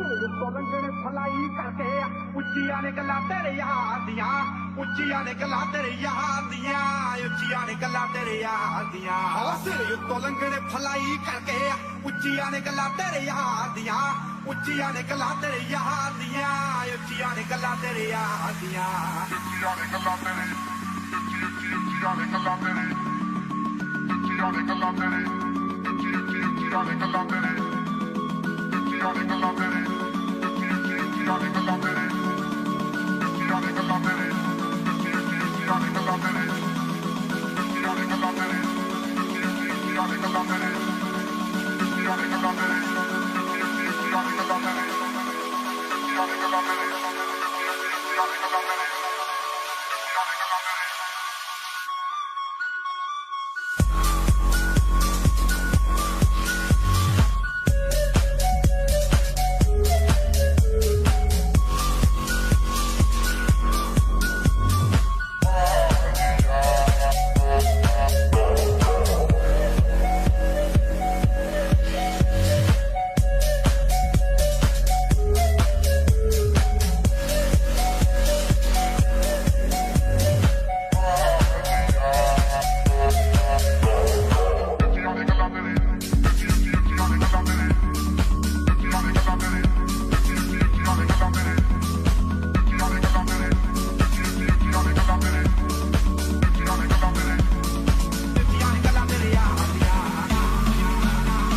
ਲੰਗਣ fly ਕਰਕੇ ਉੱਚੀਆਂ ਨੇ ਗੱਲਾਂ ਤੇਰੇ ਯਾਰ ਦੀਆਂ ਉੱਚੀਆਂ ਨੇ ਗੱਲਾਂ ਤੇਰੇ ਯਾਰ ਦੀਆਂ ਉੱਚੀਆਂ ਨੇ ਗੱਲਾਂ ਤੇਰੇ ਯਾਰ ਦੀਆਂ ਸਿਰ ਉੱਤੋਂ ਲੰਗਣ ਫਲਾਈ ਕਰਕੇ ਉੱਚੀਆਂ ਨੇ ਗੱਲਾਂ ਤੇਰੇ ਯਾਰ ਦੀਆਂ ਉੱਚੀਆਂ ਨੇ ਗੱਲਾਂ ਤੇਰੇ ਯਾਰ ਦੀਆਂ ਉੱਚੀਆਂ ਨੇ ਗੱਲਾਂ ਤੇਰੇ ਯਾਰ ਦੀਆਂ ਉੱਚੀਆਂ ਨੇ ਗੱਲਾਂ ਤੇਰੇ ਉੱਚੀਆਂ ਨੇ ਗੱਲਾਂ ਤੇਰੇ ਉੱਚੀਆਂ ਨੇ ਗੱਲਾਂ ਤੇਰੇ ਉੱਚੀਆਂ ਨੇ ਗੱਲਾਂ ਤੇਰੇ ਉੱਚੀਆਂ ਨੇ ਗੱਲਾਂ ਤੇਰੇ ਉੱਚੀਆਂ ਨੇ ਗੱਲਾਂ ਤੇਰੇ ਉੱਚੀਆਂ ਨੇ ਗੱਲਾਂ ਤੇਰੇ ਉੱਚੀਆਂ ਨੇ ਗੱਲਾਂ ਤੇਰੇ ਉੱਚੀਆਂ ਨੇ ਗੱਲਾਂ ਤੇਰੇ ਉੱਚੀਆਂ ਨੇ ਗੱਲਾਂ ਤੇਰੇ ਉੱਚੀਆਂ ਨੇ ਗੱਲਾਂ ਤੇਰੇ ਉੱਚੀਆਂ ਨੇ ਗੱਲਾਂ ਤੇਰੇ ਉੱਚੀਆਂ ਨੇ ਗੱਲਾਂ ਤੇਰੇ